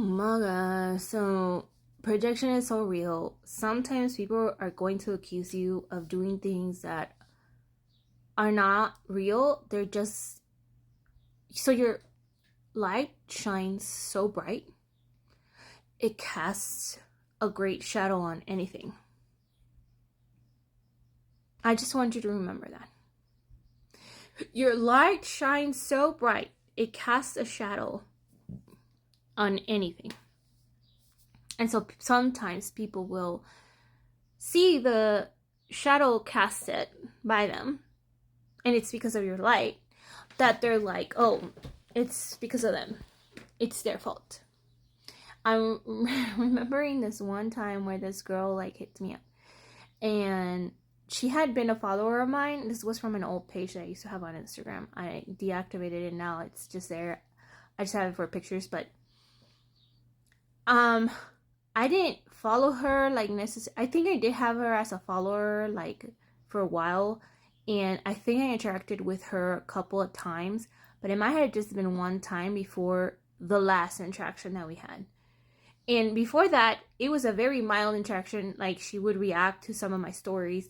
my god. So projection is so real. Sometimes people are going to accuse you of doing things that are not real. They're just so your light shines so bright. It casts a great shadow on anything. I just want you to remember that. Your light shines so bright, it casts a shadow on anything. And so sometimes people will see the shadow casted by them, and it's because of your light, that they're like, oh, it's because of them. It's their fault. I'm remembering this one time where this girl like hit me up, and she had been a follower of mine. This was from an old page that I used to have on Instagram. I deactivated it, now it's just there. I just have it for pictures, but I didn't follow her like necessarily. I think I did have her as a follower like for a while, and I think I interacted with her a couple of times, but it might have just been one time before the last interaction that we had. And before that, it was a very mild interaction. Like, she would react to some of my stories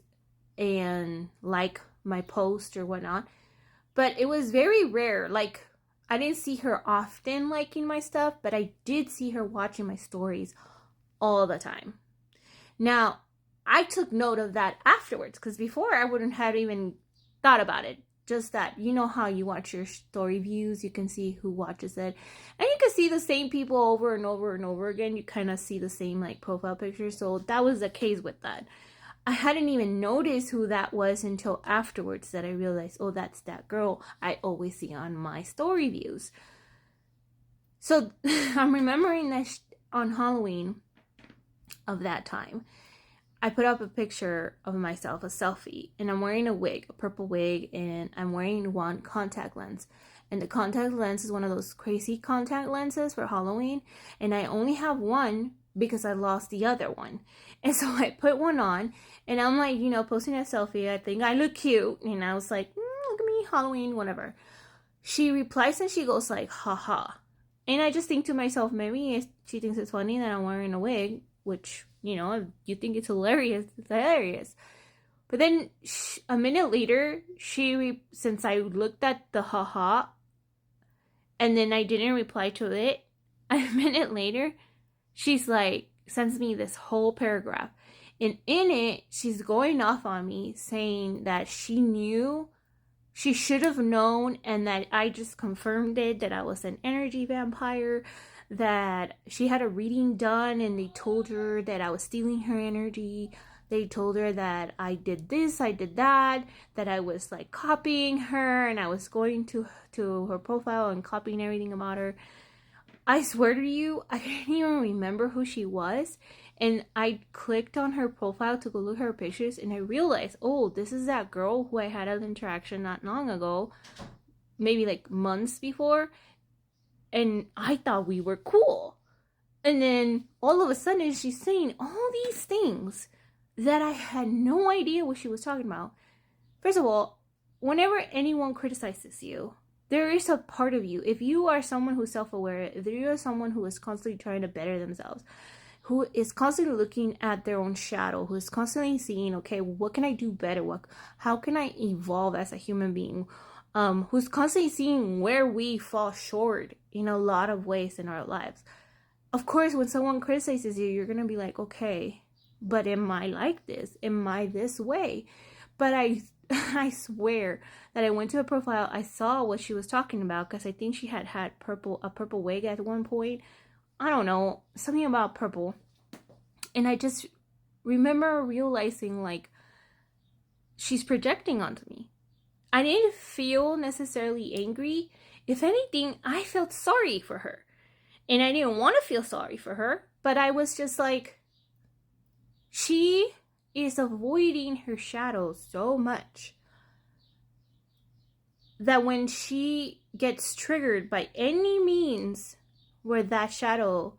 and like my post or whatnot, but it was very rare. Like, I didn't see her often liking my stuff, but I did see her watching my stories all the time. Now, I took note of that afterwards, because before I wouldn't have even thought about it. Just that, you know how you watch your story views, you can see who watches it, and you can see the same people over and over and over again. You kind of see the same like profile pictures. So that was the case with that. I hadn't even noticed who that was until afterwards that I realized, oh, that's that girl I always see on my story views. So I'm remembering that on Halloween of that time, I put up a picture of myself, a selfie, and I'm wearing a wig, a purple wig, and I'm wearing one contact lens. And the contact lens is one of those crazy contact lenses for Halloween, and I only have one because I lost the other one. And so I put one on, and I'm like, posting a selfie. I think I look cute, and I was like, look at me, Halloween, whatever. She replies and she goes like, haha. And I just think to myself, maybe she thinks it's funny that I'm wearing a wig, which, if you think it's hilarious, it's hilarious. But then a minute later, since I looked at the haha, and then I didn't reply to it, a minute later, she's like, sends me this whole paragraph. And in it, she's going off on me, saying that she should have known, and that I just confirmed it, that I was an energy vampire, that she had a reading done and they told her that I was stealing her energy. They told her that I did this, I did that I was like copying her, and I was going to her profile and copying everything about her. I swear to you, I didn't even remember who she was. And I clicked on her profile to go look at her pictures, and I realized, oh, this is that girl who I had an interaction not long ago, maybe like months before. And I thought we were cool. And then all of a sudden she's saying all these things that I had no idea what she was talking about. First of all, whenever anyone criticizes you, there is a part of you. If you are someone who's self-aware, if you are someone who is constantly trying to better themselves, who is constantly looking at their own shadow, who is constantly seeing, okay, what can I do better? How can I evolve as a human being? Who's constantly seeing where we fall short in a lot of ways in our lives. Of course, when someone criticizes you, you're going to be like, okay, but am I like this? Am I this way? But I swear that I went to her profile, I saw what she was talking about, because I think she had a purple wig at one point. I don't know, something about purple. And I just remember realizing, like, she's projecting onto me. I didn't feel necessarily angry. If anything, I felt sorry for her. And I didn't want to feel sorry for her, but I was just like, she is avoiding her shadow so much that when she gets triggered by any means where that shadow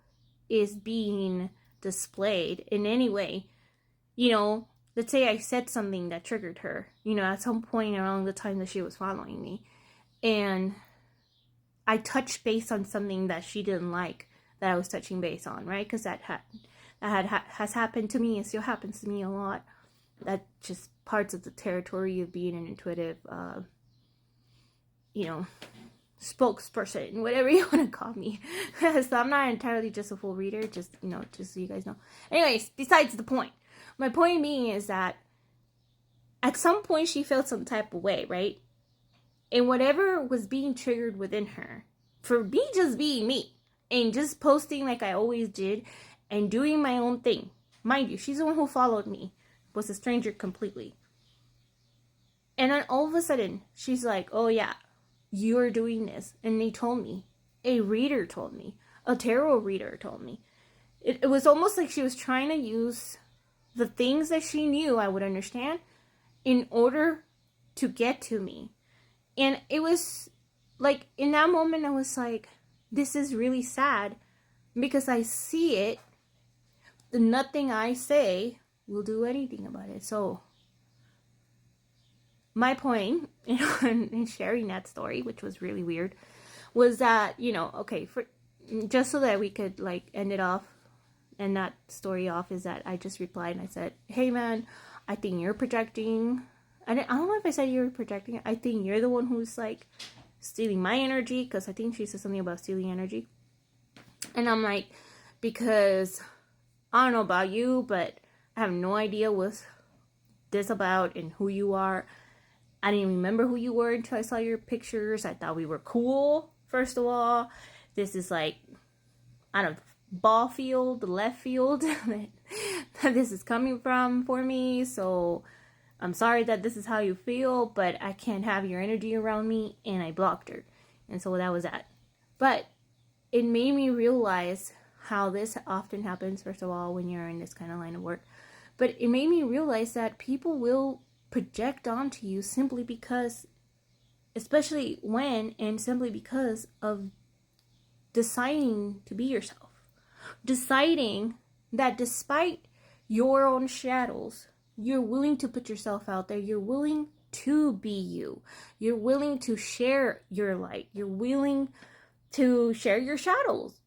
is being displayed in any way, let's say I said something that triggered her, at some point around the time that she was following me, and I touched base on something that she didn't like, that I was touching base on, right? Because has happened to me and still happens to me a lot. That's just parts of the territory of being an intuitive, spokesperson, whatever you want to call me. So I'm not entirely just a full reader, just so you guys know. Anyways, besides the point. My point being is that at some point she felt some type of way, right? And whatever was being triggered within her, for me just being me, and just posting like I always did, and doing my own thing. Mind you, she's the one who followed me, was a stranger completely. And then all of a sudden, she's like, oh yeah, you're doing this. And they told me. A reader told me. A tarot reader told me. It was almost like she was trying to use the things that she knew I would understand in order to get to me. And it was like, in that moment, I was like, this is really sad because I see it. Nothing I say will do anything about it. So my point in sharing that story, which was really weird, was that, okay, for just so that we could like end it off and that story off, is that I just replied and I said, hey man, I think you're projecting. I don't know if I said you were projecting. I think you're the one who's like stealing my energy, because I think she said something about stealing energy. And I'm like, because I don't know about you, but I have no idea what's this about and who you are. I didn't remember who you were until I saw your pictures. I thought we were cool, first of all. This is like, I don't know, ball field, the left field that this is coming from for me. So I'm sorry that this is how you feel, but I can't have your energy around me. And I blocked her. And so that was that. But it made me realize how this often happens, first of all, when you're in this kind of line of work. But it made me realize that people will project onto you simply because, especially when and simply because of deciding to be yourself. Deciding that despite your own shadows, you're willing to put yourself out there. You're willing to be you. You're willing to share your light. You're willing to share your shadows.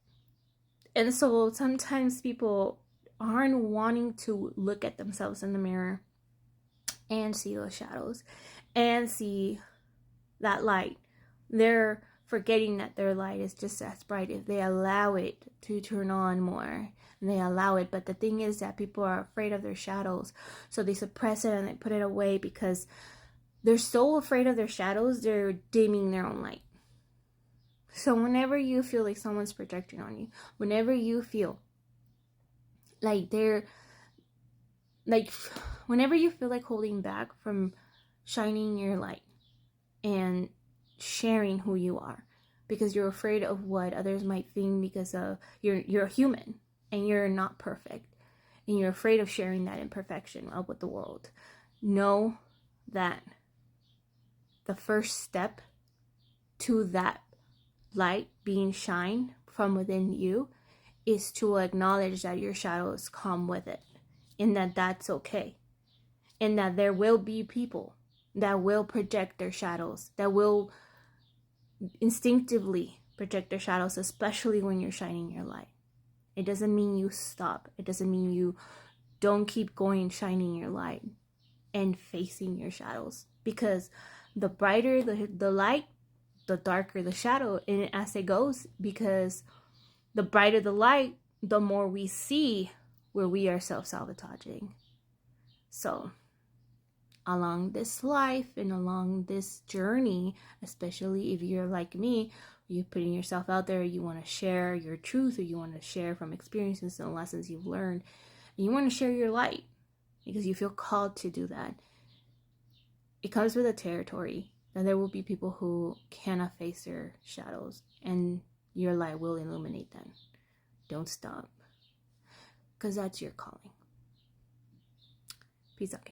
And so sometimes people aren't wanting to look at themselves in the mirror and see those shadows and see that light. They're forgetting that their light is just as bright if they allow it to turn on more. And they allow it. But the thing is that people are afraid of their shadows. So they suppress it and they put it away because they're so afraid of their shadows, they're dimming their own light. So whenever you feel like someone's projecting on you, whenever you feel like whenever you feel like holding back from shining your light and sharing who you are, because you're afraid of what others might think, because of you're a human and you're not perfect, and you're afraid of sharing that imperfection out with the world, know that the first step to that light being shined from within you is to acknowledge that your shadows come with it, and that that's okay, and that there will be people that will project their shadows, that will instinctively project their shadows, especially when you're shining your light. It doesn't mean you stop. It doesn't mean you don't keep going shining your light and facing your shadows, because the brighter the light, the darker the shadow, and as it goes, because the brighter the light, the more we see where we are self-sabotaging. So along this life and along this journey, especially if you're like me, you're putting yourself out there, you want to share your truth, or you want to share from experiences and lessons you've learned, and you want to share your light because you feel called to do that. It comes with a territory that there will be people who cannot face their shadows, and your light will illuminate them. Don't stop, because that's your calling. Peace out.